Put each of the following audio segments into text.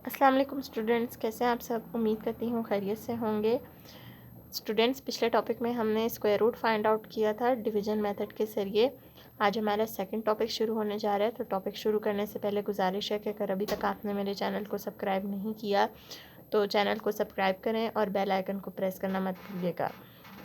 अस्सलाम वालेकुम स्टूडेंट्स, कैसे हैं आप सब। उम्मीद करती हूँ खैरियत से होंगे। स्टूडेंट्स, पिछले टॉपिक में हमने स्क्वायर रूट फाइंड आउट किया था डिवीजन मेथड के ज़रिए। आज हमारा सेकंड टॉपिक शुरू होने जा रहा है। तो टॉपिक शुरू करने से पहले गुजारिश है कि अगर अभी तक आपने मेरे चैनल को सब्सक्राइब नहीं किया तो चैनल को सब्सक्राइब करें और बेल आइकन को प्रेस करना मत भूलिएगा।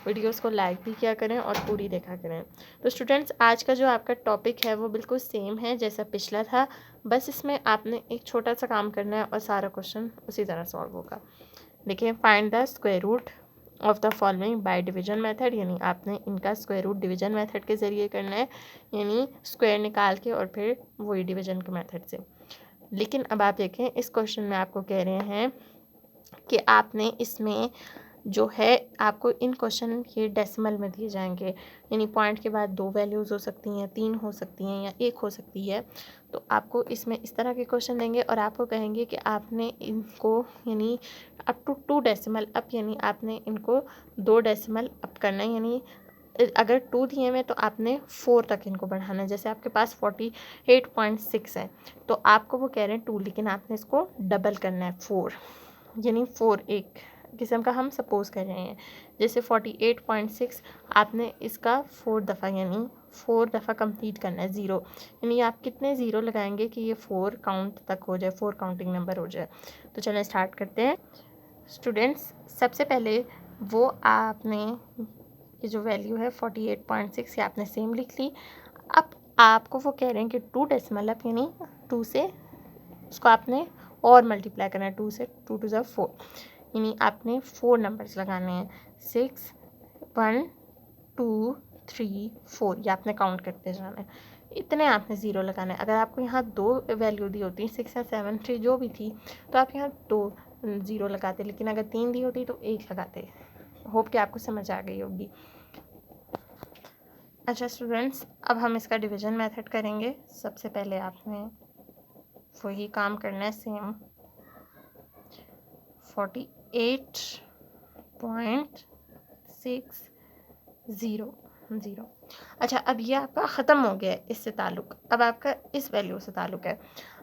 वीडियोस को लाइक भी किया करें और पूरी देखा करें। तो स्टूडेंट्स, आज का जो आपका टॉपिक है वो बिल्कुल सेम है जैसा पिछला था, बस इसमें आपने एक छोटा सा काम करना है और सारा क्वेश्चन उसी तरह सॉल्व होगा। देखिए, find the square root of the following by division method, यानी आपने इनका स्क्वायर रूट डिवीजन मेथड के ज़रिए करना है, यानी स्क्वायर निकाल के और फिर वही डिवीजन के मेथड से। लेकिन अब आप देखें, इस क्वेश्चन में आपको कह रहे हैं कि आपने इसमें जो है आपको इन क्वेश्चन के डेसिमल में दिए जाएंगे, यानी पॉइंट के बाद 2 वैल्यूज़ हो सकती हैं, 3 हो सकती हैं या 1 हो सकती है। तो आपको इसमें इस तरह के क्वेश्चन देंगे और आपको कहेंगे कि आपने इनको यानी अप टू 2 डेसिमल अप, यानी आपने इनको 2 डेसिमल अप करना है, यानी अगर 2 दिए हुए तो आपने 4 तक इनको बढ़ाना है। जैसे आपके पास 48.6 है तो आपको वो कह रहे हैं 2, लेकिन आपने इसको डबल करना है 4, यानी 4 एक किस्म का हम सपोज कर रहे हैं। जैसे 48.6 आपने इसका 4 दफ़ा यानी 4 दफ़ा कंप्लीट करना है 0, यानी आप कितने ज़ीरो लगाएंगे कि ये 4 काउंट तक हो जाए, 4 काउंटिंग नंबर हो जाए। तो चलें स्टार्ट करते हैं। स्टूडेंट्स, सबसे पहले वो आपने ये जो वैल्यू है 48.6 ये आपने सेम लिख ली। अब आपको वो कह रहे हैं कि 2 डेसिमल अप, यानी 2 से उसको आपने और मल्टीप्लाई करना है, 2 से 2 टू ज़ा 4, यानी आपने 4 नंबर्स लगाने हैं, 6 1 2 3 4, ये आपने काउंट करते जाना है। इतने आपने ज़ीरो लगाना है। अगर आपको यहाँ 2 वैल्यू दी होती 6 या 7 3 जो भी थी तो आप यहाँ 2 ज़ीरो लगाते, लेकिन अगर 3 दी होती तो 1 लगाते। होप कि आपको समझ आ गई होगी। अच्छा स्टूडेंट्स, अब हम इसका डिवीजन मेथड करेंगे। सबसे पहले आपने वही काम करना है सेम, 48.60। अच्छा, अब ये आपका ख़त्म हो गया है इससे ताल्लुक़, अब आपका इस वैल्यू से ताल्लुक़ है।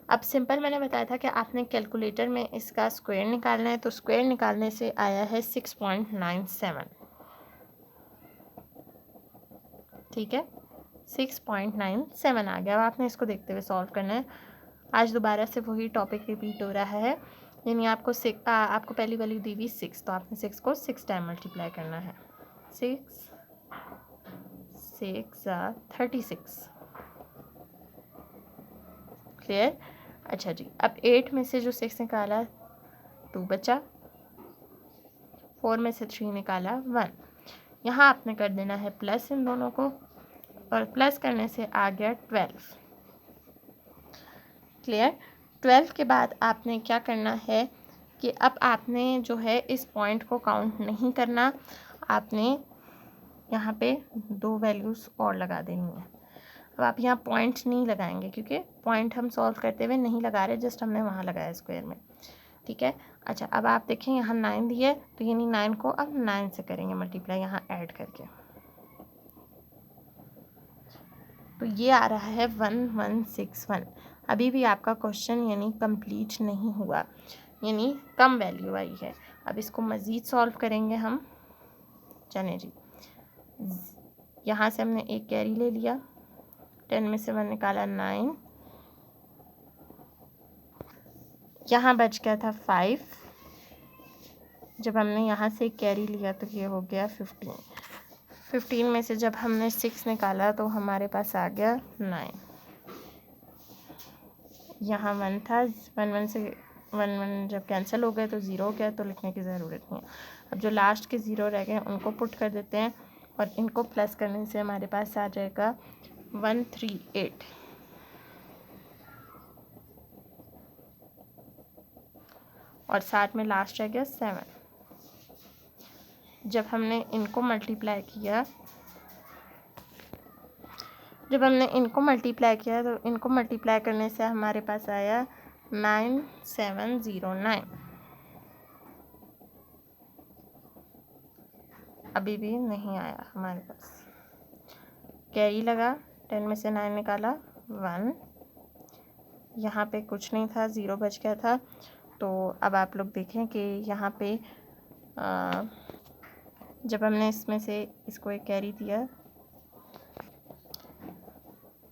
अब सिंपल मैंने बताया था कि आपने कैलकुलेटर में इसका स्क्वायर निकालना है, तो स्क्वायर निकालने से आया है 6.97। ठीक है, 6.97 आ गया। अब आपने इसको देखते हुए सॉल्व करना है। आज दोबारा से वही टॉपिक रिपीट हो रहा है, यानी आपको पहली वैल्यू दी हुई 6, तो आपने 6 को 6 टाइम मल्टीप्लाई करना है। 6 6 36। क्लियर। अच्छा जी, अब 8 में से जो 6 निकाला 2 बचा, 4 में से 3 निकाला 1। यहाँ आपने कर देना है प्लस इन दोनों को, और प्लस करने से आ गया 12। क्लियर। 12 के बाद आपने क्या करना है कि अब आपने जो है इस पॉइंट को काउंट नहीं करना, आपने यहाँ पे 2 वैल्यूज़ और लगा देनी है। अब आप यहाँ पॉइंट नहीं लगाएंगे क्योंकि पॉइंट हम सॉल्व करते हुए नहीं लगा रहे, जस्ट हमने वहाँ लगाया स्क्वायर में। ठीक है। अच्छा, अब आप देखें यहाँ 9 दी है, तो यानी 9 को अब 9 से करेंगे मल्टीप्लाई यहाँ ऐड करके, तो ये आ रहा है 1161। अभी भी आपका क्वेश्चन यानी कंप्लीट नहीं हुआ, यानी कम वैल्यू आई है। अब इसको मज़ीद सॉल्व करेंगे हम। चलें जी, यहाँ से हमने एक कैरी ले लिया, 10 में से 1 निकाला 9, यहाँ बच गया था 5। जब हमने यहाँ से एक कैरी लिया तो ये हो गया 15। 15 में से जब हमने 6 निकाला तो हमारे पास आ गया 9। यहाँ 1 था, 1 से 1 जब कैंसिल हो गए तो 0 हो गया, तो लिखने की ज़रूरत नहीं है। अब जो लास्ट के 0 रह गए उनको पुट कर देते हैं और इनको प्लस करने से हमारे पास आ जाएगा 138, और साथ में लास्ट रह गया 7। जब हमने इनको मल्टीप्लाई किया तो इनको मल्टीप्लाई करने से हमारे पास आया 9709। अभी भी नहीं आया हमारे पास। कैरी लगा, 10 में से 9 निकाला 1, यहाँ पे कुछ नहीं था, 0 बच गया था, तो अब आप लोग देखें कि यहाँ पे जब हमने इसमें से इसको एक कैरी दिया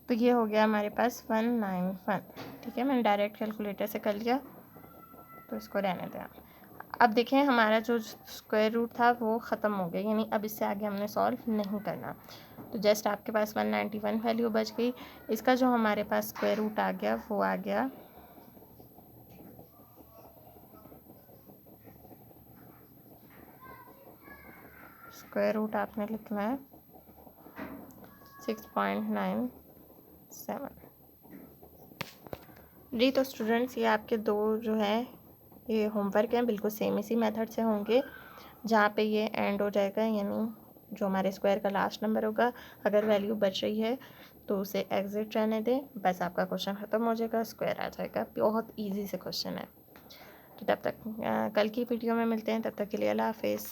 तो ये हो गया हमारे पास 191। ठीक है, मैंने डायरेक्ट कैलकुलेटर से कर लिया, तो इसको रहने दें। अब देखें हमारा जो स्क्वायर रूट था वो ख़त्म हो गया, यानी अब इससे आगे हमने सॉल्व नहीं करना। तो जस्ट आपके पास 191 वैल्यू बच गई। इसका जो हमारे पास स्क्वायर रूट आ गया वो आ गया स्क्वायर रूट आपने लिखना है 6.97। जी तो स्टूडेंट्स, ये आपके दो जो है ये होमवर्क हैं, बिल्कुल सेम इसी मेथड से होंगे, जहाँ पे ये एंड हो जाएगा, यानी जो हमारे स्क्वायर का लास्ट नंबर होगा अगर वैल्यू बच रही है तो उसे एग्जिट रहने दें, बस आपका क्वेश्चन ख़त्म हो जाएगा, स्क्वायर आ जाएगा। बहुत इजी से क्वेश्चन है। तो तब तक कल की वीडियो में मिलते हैं, तब तक के लिए अल्लाह हाफिज़।